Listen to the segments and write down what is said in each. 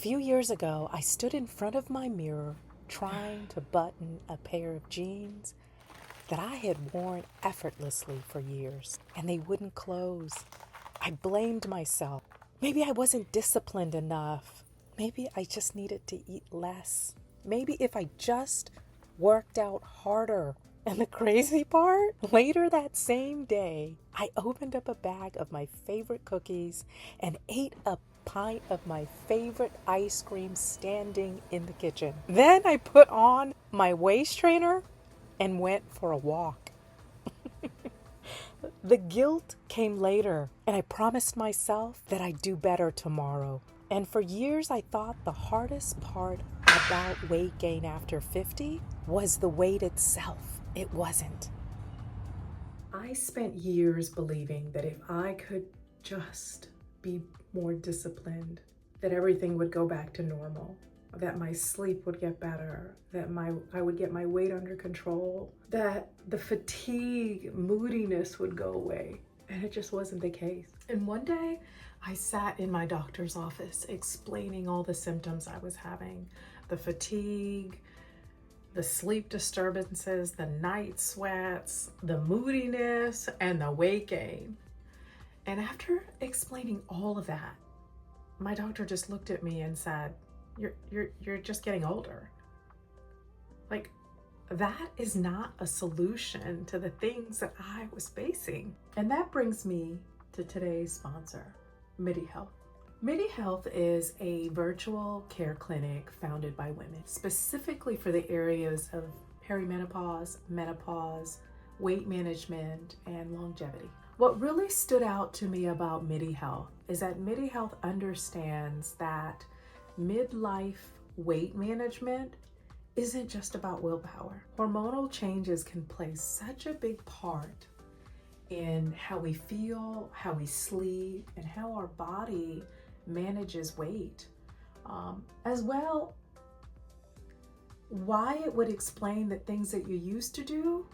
A few years ago, I stood in front of my mirror trying to button a pair of jeans that I had worn effortlessly for years, and they wouldn't close. I blamed myself. Maybe I wasn't disciplined enough. Maybe I just needed to eat less. Maybe if I just worked out harder. And the crazy part, later that same day, I opened up a bag of my favorite cookies and ate a pint of my favorite ice cream standing in the kitchen. Then I put on my waist trainer and went for a walk. The guilt came later, and I promised myself that I'd do better tomorrow. And for years, I thought the hardest part about weight gain after 50 was the weight itself. It wasn't. I spent years believing that if I could just be more disciplined, that everything would go back to normal, that my sleep would get better, that I would get my weight under control, that the fatigue, moodiness would go away. And it just wasn't the case. And one day I sat in my doctor's office explaining all the symptoms I was having, the fatigue, the sleep disturbances, the night sweats, the moodiness, and the weight gain. And after explaining all of that, my doctor just looked at me and said, You're just getting older. Like, that is not a solution to the things that I was facing. And that brings me to today's sponsor, MIDI Health. MIDI Health is a virtual care clinic founded by women, specifically for the areas of perimenopause, menopause, weight management, and longevity. What really stood out to me about MIDI Health is that MIDI Health understands that midlife weight management isn't just about willpower. Hormonal changes can play such a big part in how we feel, how we sleep, and how our body manages weight. As well, why it would explain that things that you used to do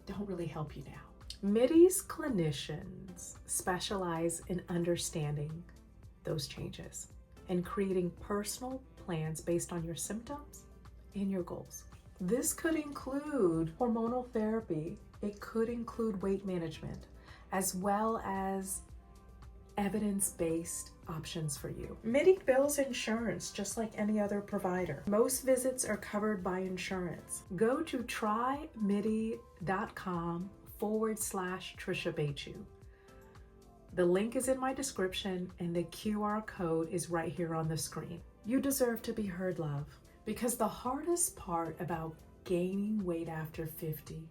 don't really help you now. MIDI's clinicians specialize in understanding those changes and creating personal plans based on your symptoms and your goals. This could include hormonal therapy. It could include weight management, as well as evidence-based options for you. MIDI bills insurance just like any other provider. Most visits are covered by insurance. Go to trymidi.com/Tricia Bachoo. The link is in my description and the QR code is right here on the screen. You deserve to be heard, love, because the hardest part about gaining weight after 50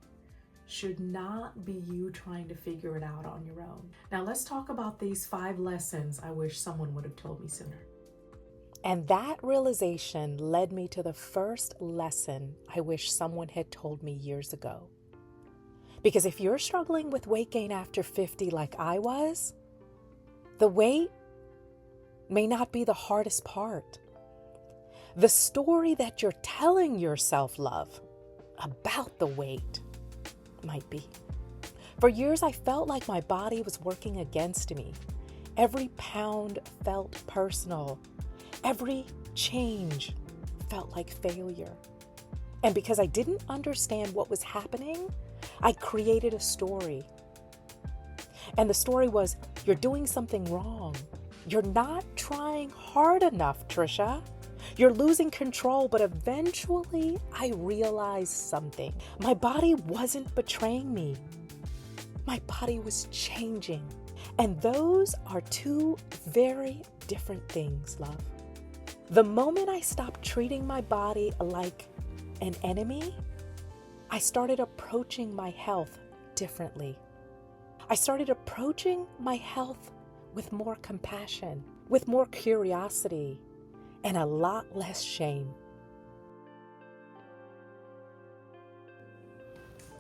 should not be you trying to figure it out on your own. Now let's talk about these 5 lessons I wish someone would have told me sooner. And that realization led me to the first lesson I wish someone had told me years ago. Because if you're struggling with weight gain after 50 like I was, the weight may not be the hardest part. The story that you're telling yourself, love, about the weight might be. For years, I felt like my body was working against me. Every pound felt personal. Every change felt like failure. And because I didn't understand what was happening, I created a story. And the story was, you're doing something wrong. You're not trying hard enough, Tricia. You're losing control, but eventually I realized something. My body wasn't betraying me. My body was changing. And those are 2 very different things, love. The moment I stopped treating my body like an enemy, I started approaching my health differently. I started approaching my health with more compassion, with more curiosity, and a lot less shame.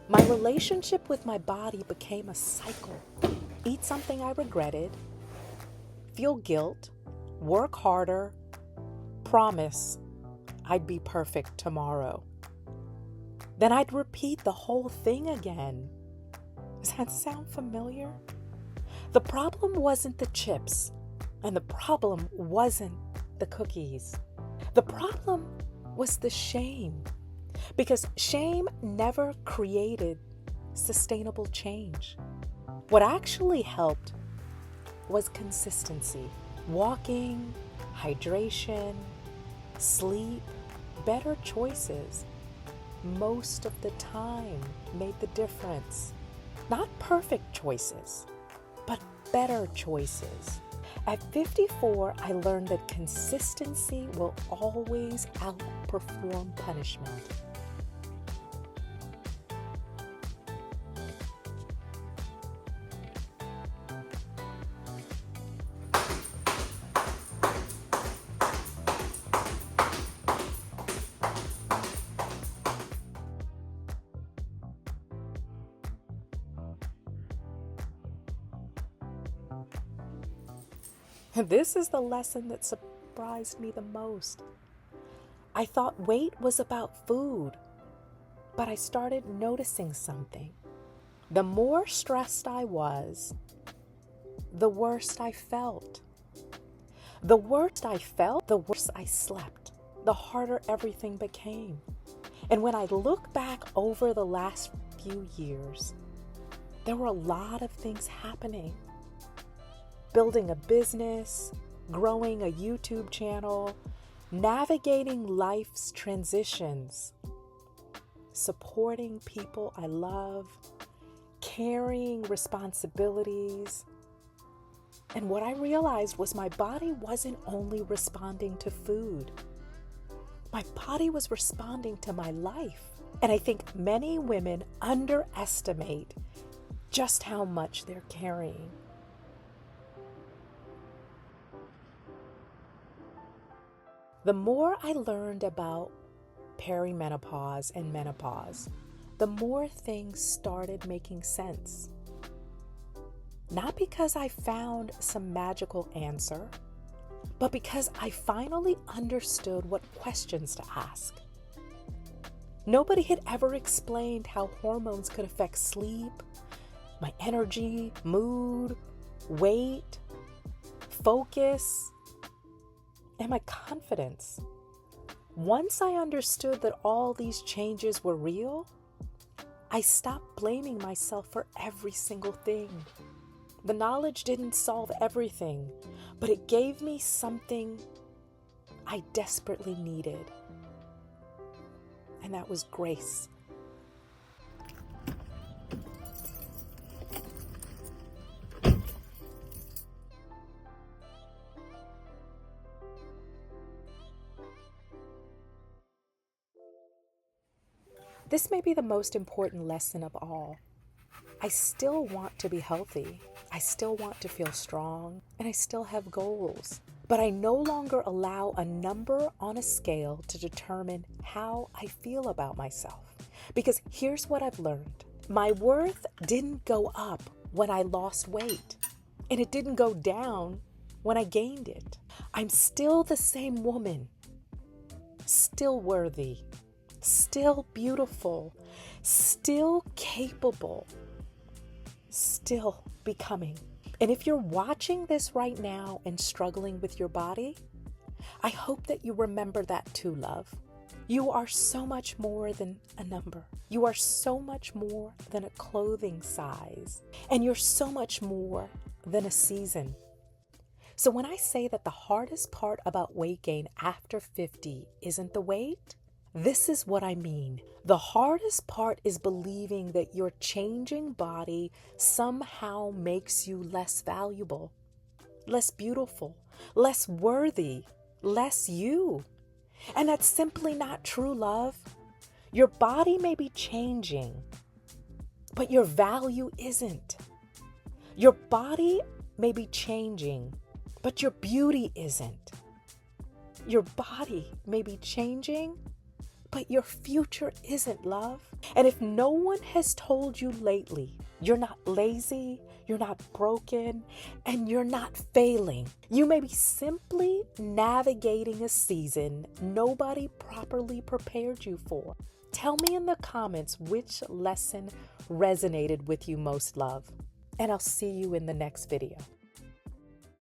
My relationship with my body became a cycle. Eat something I regretted, feel guilt, work harder, promise I'd be perfect tomorrow. Then I'd repeat the whole thing again. Does that sound familiar? The problem wasn't the chips, and the problem wasn't the the cookies. The problem was the shame, because shame never created sustainable change. What actually helped was consistency. Walking, hydration, sleep, better choices most of the time made the difference. Not perfect choices, but better choices. At 54, I learned that consistency will always outperform punishment. This is the lesson that surprised me the most. I thought weight was about food, but I started noticing something. The more stressed I was, the worse I felt. The worse I felt, the worse I slept, the harder everything became. And when I look back over the last few years, there were a lot of things happening. Building a business, growing a YouTube channel, navigating life's transitions, supporting people I love, carrying responsibilities. And what I realized was my body wasn't only responding to food. My body was responding to my life. And I think many women underestimate just how much they're carrying. The more I learned about perimenopause and menopause, the more things started making sense. Not because I found some magical answer, but because I finally understood what questions to ask. Nobody had ever explained how hormones could affect sleep, my energy, mood, weight, focus, and my confidence. Once I understood that all these changes were real, I stopped blaming myself for every single thing. The knowledge didn't solve everything, but it gave me something I desperately needed. And that was grace. This may be the most important lesson of all. I still want to be healthy. I still want to feel strong, and I still have goals. But I no longer allow a number on a scale to determine how I feel about myself. Because here's what I've learned. My worth didn't go up when I lost weight, and it didn't go down when I gained it. I'm still the same woman, still worthy, still beautiful, still capable, still becoming. And if you're watching this right now and struggling with your body, I hope that you remember that too, love. You are so much more than a number. You are so much more than a clothing size. And you're so much more than a season. So when I say that the hardest part about weight gain after 50 isn't the weight, this is what I mean. The hardest part is believing that your changing body somehow makes you less valuable, less beautiful, less worthy, less you. And that's simply not true, love. Your body may be changing, but your value isn't. Your body may be changing, but your beauty isn't. Your body may be changing, but your future isn't, love. And if no one has told you lately, you're not lazy, you're not broken, and you're not failing. You may be simply navigating a season nobody properly prepared you for. Tell me in the comments which lesson resonated with you most, love. And I'll see you in the next video.